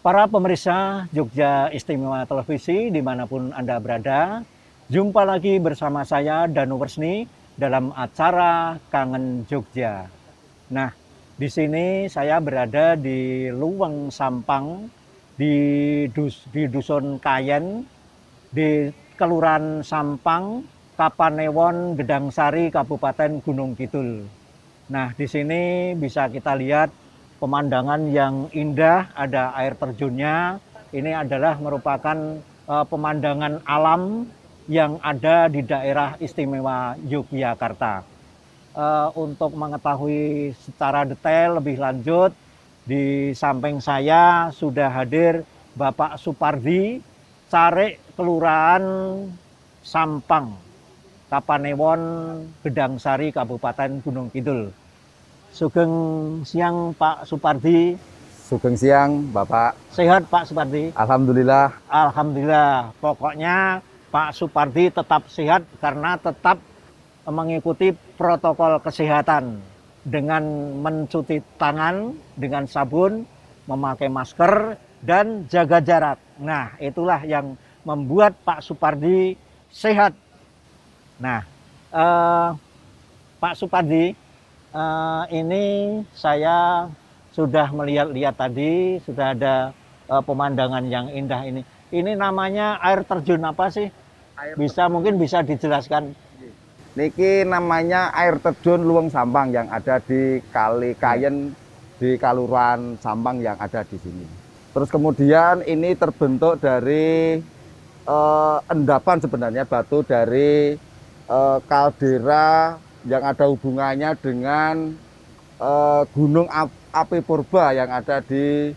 Para pemirsa Jogja Istimewa Televisi dimanapun Anda berada, jumpa lagi bersama saya Danu Wersni dalam acara Kangen Jogja. Nah, di sini saya berada di Luweng Sampang, di Dusun Kayen, di Kelurahan Sampang, Kapanewon, Gedangsari, Kabupaten Gunung Kidul. Nah, di sini bisa kita lihat pemandangan yang indah, ada air terjunnya. Ini adalah merupakan pemandangan alam yang ada di daerah istimewa Yogyakarta. Untuk mengetahui secara detail lebih lanjut, di samping saya sudah hadir Bapak Supardi, Carik Kelurahan Sampang, Kapanewon, Gedangsari, Kabupaten Gunung Kidul. Sugeng siang Pak Supardi. Sugeng siang Bapak. Sehat Pak Supardi? Alhamdulillah. Alhamdulillah. Pokoknya Pak Supardi tetap sehat karena tetap mengikuti protokol kesehatan dengan mencuci tangan dengan sabun, memakai masker, dan jaga jarak. Nah, itulah yang membuat Pak Supardi sehat. Nah, Pak Supardi, ini saya sudah melihat-lihat tadi, sudah ada pemandangan yang indah ini. Ini namanya air terjun apa sih? Mungkin bisa dijelaskan. Niki namanya air terjun Luweng Sampang yang ada di Kali Kayen di Kelurahan Sampang yang ada di sini. Terus kemudian ini terbentuk dari endapan sebenarnya batu dari kaldera yang ada hubungannya dengan gunung api purba yang ada di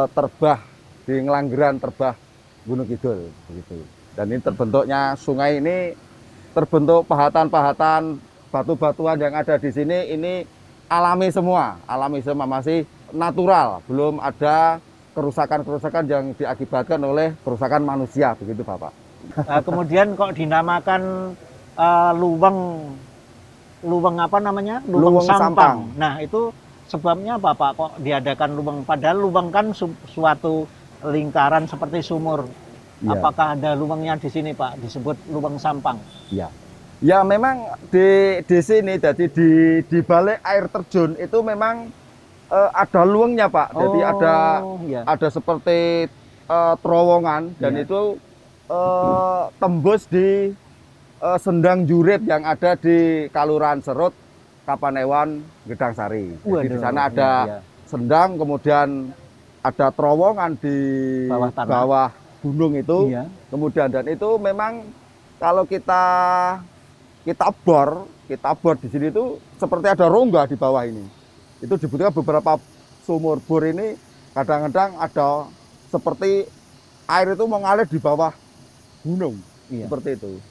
Terbah, di Ngelanggeran Terbah Gunung Kidul begitu. Dan ini terbentuknya sungai ini terbentuk pahatan-pahatan batu-batuan yang ada di sini ini alami semua masih natural, belum ada kerusakan-kerusakan yang diakibatkan oleh kerusakan manusia begitu Bapak. Kemudian kok dinamakan luweng apa namanya? Luweng Sampang. Nah, itu sebabnya apa Pak kok diadakan luweng? Padahal luweng kan suatu lingkaran seperti sumur. Ya. Apakah ada luwengnya di sini Pak? Disebut Luweng Sampang. Ya. Ya memang di sini jadi di balik air terjun itu memang ada luwengnya Pak. Jadi ada seperti terowongan dan itu tembus di sendang jurit yang ada di Kelurahan Serut, Kapanewon, Gedangsari. Jadi di sana ada sendang, kemudian ada terowongan di bawah gunung itu. Iya. Kemudian dan itu memang kalau kita bor di sini itu seperti ada rongga di bawah ini. Itu dibutuhkan beberapa sumur bor ini kadang-kadang ada seperti air itu mengalir di bawah gunung. Iya. Seperti itu.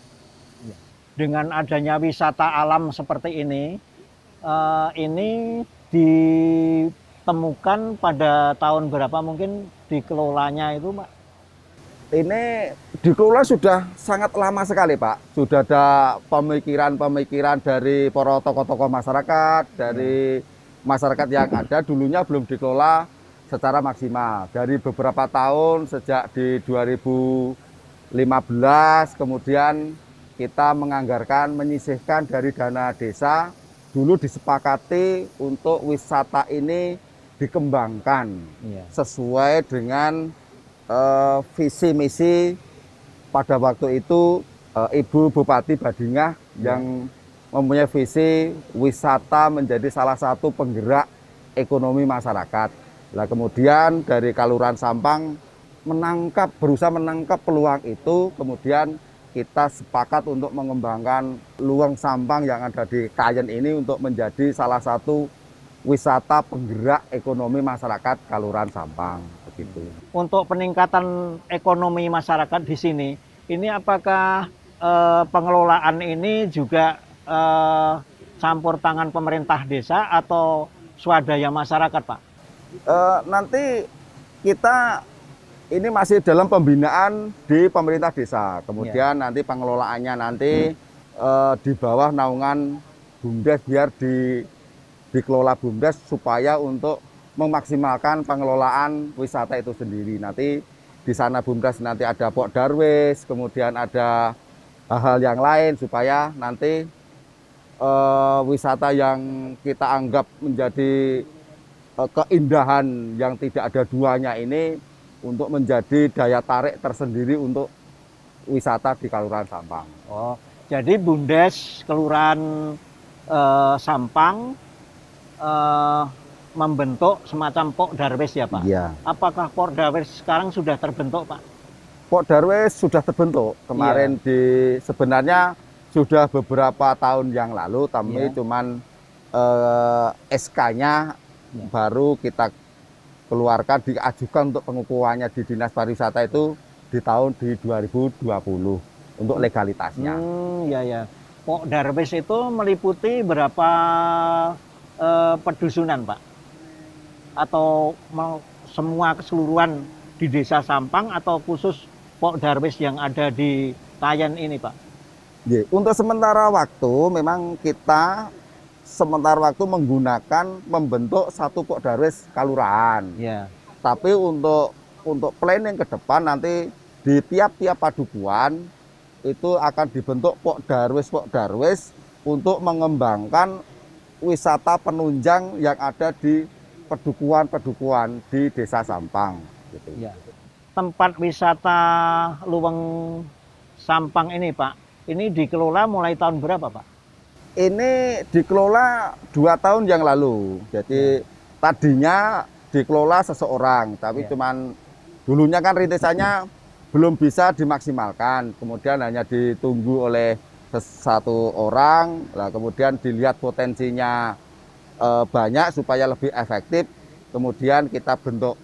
Dengan adanya wisata alam seperti ini ditemukan pada tahun berapa mungkin dikelolanya itu Pak? Ini dikelola sudah sangat lama sekali Pak. Sudah ada pemikiran-pemikiran dari para tokoh-tokoh masyarakat, dari masyarakat yang ada dulunya belum dikelola secara maksimal. Dari beberapa tahun sejak di 2015 kemudian kita menganggarkan menyisihkan dari dana desa, dulu disepakati untuk wisata ini dikembangkan sesuai dengan visi misi pada waktu itu Ibu Bupati Badingah yang mempunyai visi wisata menjadi salah satu penggerak ekonomi masyarakat. Nah, kemudian dari Kelurahan Sampang berusaha menangkap peluang itu, kemudian kita sepakat untuk mengembangkan Luweng Sampang yang ada di Kayen ini untuk menjadi salah satu wisata penggerak ekonomi masyarakat Kelurahan Sampang begitu. Untuk peningkatan ekonomi masyarakat di sini, ini apakah pengelolaan ini juga campur tangan pemerintah desa atau swadaya masyarakat, Pak? Nanti kita ini masih dalam pembinaan di pemerintah desa. Kemudian nanti pengelolaannya nanti di bawah naungan BUMDes biar dikelola BUMDes supaya untuk memaksimalkan pengelolaan wisata itu sendiri. Nanti di sana Bumdes nanti ada Pok Darwis, kemudian ada hal-hal yang lain supaya nanti wisata yang kita anggap menjadi keindahan yang tidak ada duanya ini untuk menjadi daya tarik tersendiri untuk wisata di Kelurahan Sampang. Oh, jadi Bumdes Kelurahan Sampang membentuk semacam Pok Darwis ya Pak? Iya. Apakah Pok Darwis sekarang sudah terbentuk Pak? Pok Darwis sudah terbentuk kemarin sebenarnya sudah beberapa tahun yang lalu, tapi cuman SK-nya baru kita keluarkan, diajukan untuk pengukuhannya di Dinas Pariwisata itu di tahun 2020 untuk legalitasnya. Ya. Pok Darwis itu meliputi berapa pedusunan Pak? Atau semua keseluruhan di Desa Sampang atau khusus Pok Darwis yang ada di Kayen ini Pak? Untuk sementara waktu memang kita menggunakan membentuk satu Pok Darwis Kelurahan. Tapi untuk planning ke depan nanti di tiap-tiap padukuhan itu akan dibentuk Pok Darwis untuk mengembangkan wisata penunjang yang ada di pedukuhan di Desa Sampang. Gitu. Tempat wisata Luweng Sampang ini Pak, ini dikelola mulai tahun berapa Pak? Ini dikelola 2 tahun yang lalu. Jadi tadinya dikelola seseorang, tapi cuman dulunya kan rintisannya belum bisa dimaksimalkan. Kemudian hanya ditunggu oleh satu orang, lah kemudian dilihat potensinya banyak supaya lebih efektif. Kemudian kita bentuk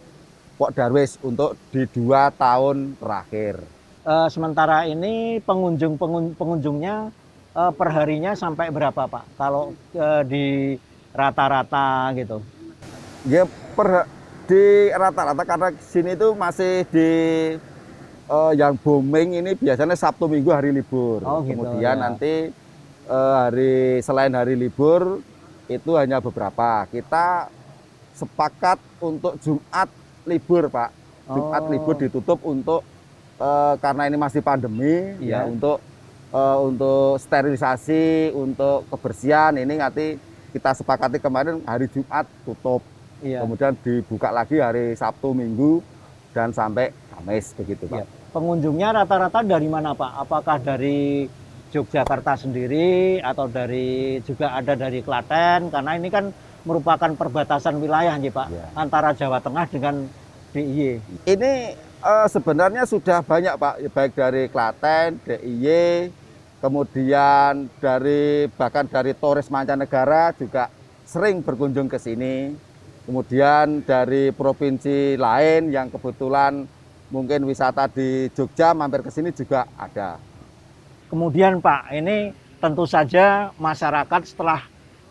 Pok Darwis untuk di 2 tahun terakhir. Sementara ini pengunjungnya perharinya sampai berapa Pak? Kalau di rata-rata gitu? Ya di rata-rata karena sini itu masih di yang booming ini biasanya Sabtu Minggu hari libur. Kemudian nanti selain hari libur itu hanya beberapa. Kita sepakat untuk Jumat libur Pak. Jumat libur ditutup untuk karena ini masih pandemi untuk sterilisasi, untuk kebersihan ini nanti kita sepakati kemarin hari Jumat tutup. Kemudian dibuka lagi hari Sabtu Minggu dan sampai Kamis begitu Pak. Pengunjungnya rata-rata dari mana Pak? Apakah dari Yogyakarta sendiri atau juga ada dari Klaten? Karena ini kan merupakan perbatasan wilayah nih Pak, antara Jawa Tengah dengan DIY. Ini sebenarnya sudah banyak Pak, baik dari Klaten, DIY, kemudian bahkan dari turis mancanegara juga sering berkunjung ke sini. Kemudian dari provinsi lain yang kebetulan mungkin wisata di Jogja mampir ke sini juga ada. Kemudian Pak, ini tentu saja masyarakat setelah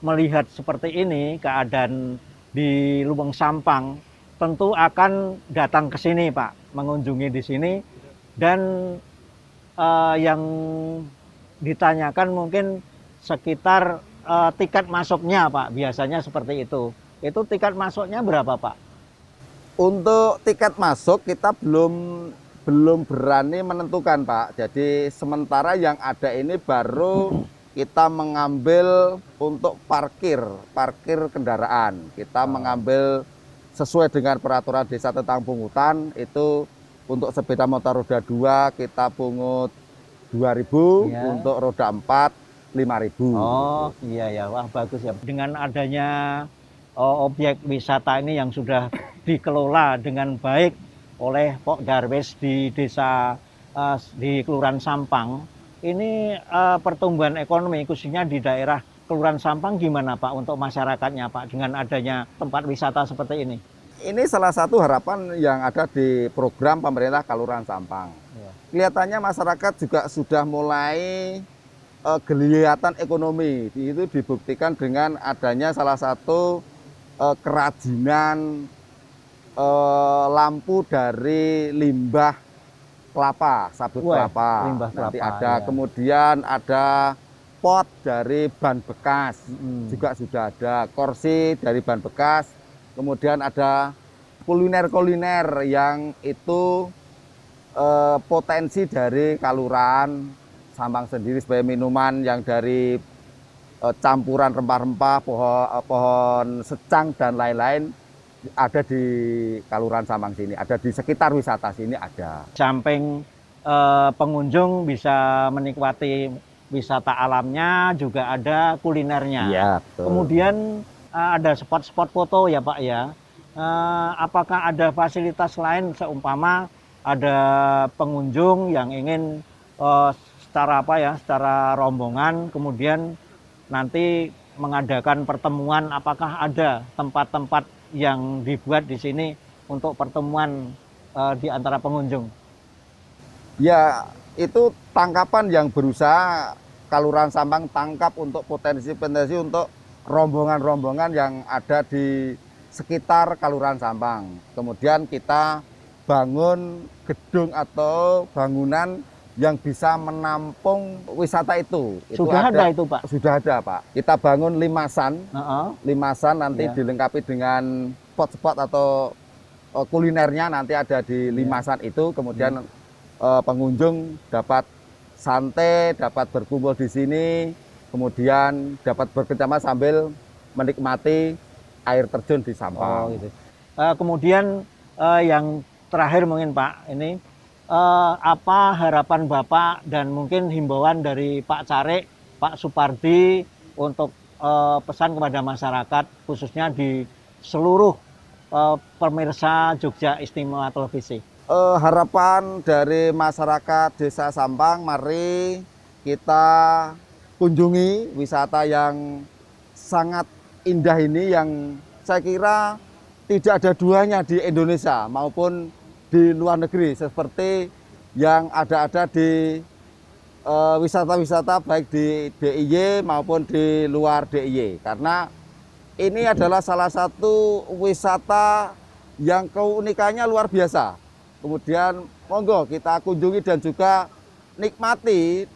melihat seperti ini keadaan di Luweng Sampang tentu akan datang ke sini Pak, mengunjungi di sini, dan yang ditanyakan mungkin sekitar tiket masuknya Pak, biasanya seperti itu. Itu tiket masuknya berapa Pak? Untuk tiket masuk kita belum berani menentukan Pak. Jadi sementara yang ada ini baru kita mengambil untuk parkir kendaraan. Kita mengambil sesuai dengan peraturan desa tentang pungutan, itu untuk sepeda motor roda 2 kita pungut 2.000, untuk roda 4 5.000. Oh iya, wah bagus ya. Dengan adanya objek wisata ini yang sudah dikelola dengan baik oleh Pok Darwis di desa di Kelurahan Sampang, ini pertumbuhan ekonomi khususnya di daerah Kelurahan Sampang gimana Pak untuk masyarakatnya Pak dengan adanya tempat wisata seperti ini? Ini salah satu harapan yang ada di program pemerintah Kelurahan Sampang. Kelihatannya masyarakat juga sudah mulai kelihatan ekonomi. Itu dibuktikan dengan adanya salah satu kerajinan lampu dari limbah kelapa, sabut kelapa. Nanti ada kemudian ada pot dari ban bekas, juga sudah ada kursi dari ban bekas, kemudian ada kuliner-kuliner yang itu potensi dari Kelurahan Sampang sendiri sebagai minuman yang dari campuran rempah-rempah, pohon secang dan lain-lain ada di Kelurahan Sampang sini, ada di sekitar wisata sini ada. Samping pengunjung bisa menikmati wisata alamnya, juga ada kulinernya. Iya, betul. Kemudian ada spot-spot foto ya Pak ya. Apakah ada fasilitas lain seumpama ada pengunjung yang ingin secara rombongan kemudian nanti mengadakan pertemuan, apakah ada tempat-tempat yang dibuat di sini untuk pertemuan di antara pengunjung? Ya, itu tangkapan yang berusaha Kelurahan Sampang tangkap untuk potensi-potensi untuk rombongan-rombongan yang ada di sekitar Kelurahan Sampang. Kemudian kita bangun gedung atau bangunan yang bisa menampung wisata itu. Sudah ada itu Pak? Sudah ada Pak. Kita bangun limasan, limasan nanti dilengkapi dengan spot-spot atau kulinernya nanti ada di limasan itu. Kemudian pengunjung dapat santai, dapat berkumpul di sini, kemudian dapat berkecamah sambil menikmati air terjun di Sampang. Gitu. Kemudian yang terakhir mungkin Pak, ini apa harapan Bapak dan mungkin himbauan dari Pak Carik, Pak Supardi untuk pesan kepada masyarakat khususnya di seluruh pemirsa Jogja Istimewa Televisi? Harapan dari masyarakat Desa Sampang, mari kita kunjungi wisata yang sangat indah ini yang saya kira tidak ada duanya di Indonesia maupun di luar negeri seperti yang ada di wisata-wisata baik di DIY maupun di luar DIY, karena ini adalah salah satu wisata yang keunikannya luar biasa. Kemudian monggo kita kunjungi dan juga nikmati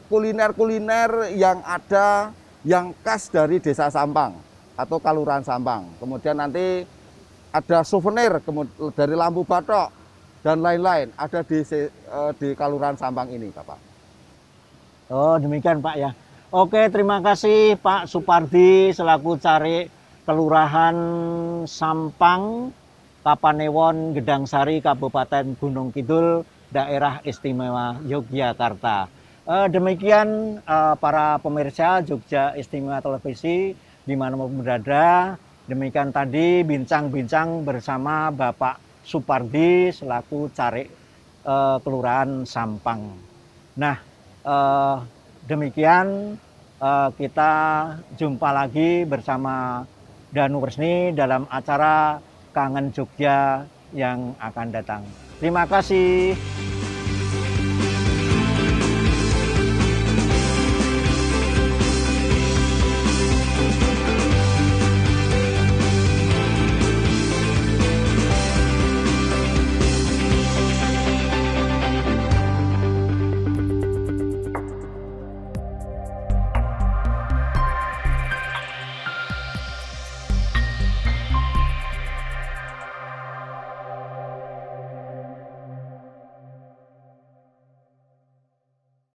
kuliner-kuliner yang ada yang khas dari Desa Sampang atau Kelurahan Sampang. Kemudian nanti ada souvenir dari lampu batok dan lain-lain ada di Kelurahan Sampang ini, Bapak. Oh, demikian Pak ya. Oke, terima kasih Pak Supardi selaku Carik Kelurahan Sampang, Kapanewon, Gedangsari, Kabupaten Gunung Kidul, Daerah Istimewa Yogyakarta. Demikian para pemirsa Jogja Istimewa Televisi dimanapun berada. Demikian tadi bincang-bincang bersama Bapak Supardi selaku Carik Kelurahan Sampang. Nah, demikian kita jumpa lagi bersama Danu Resni dalam acara Kangen Jogja yang akan datang. Terima kasih.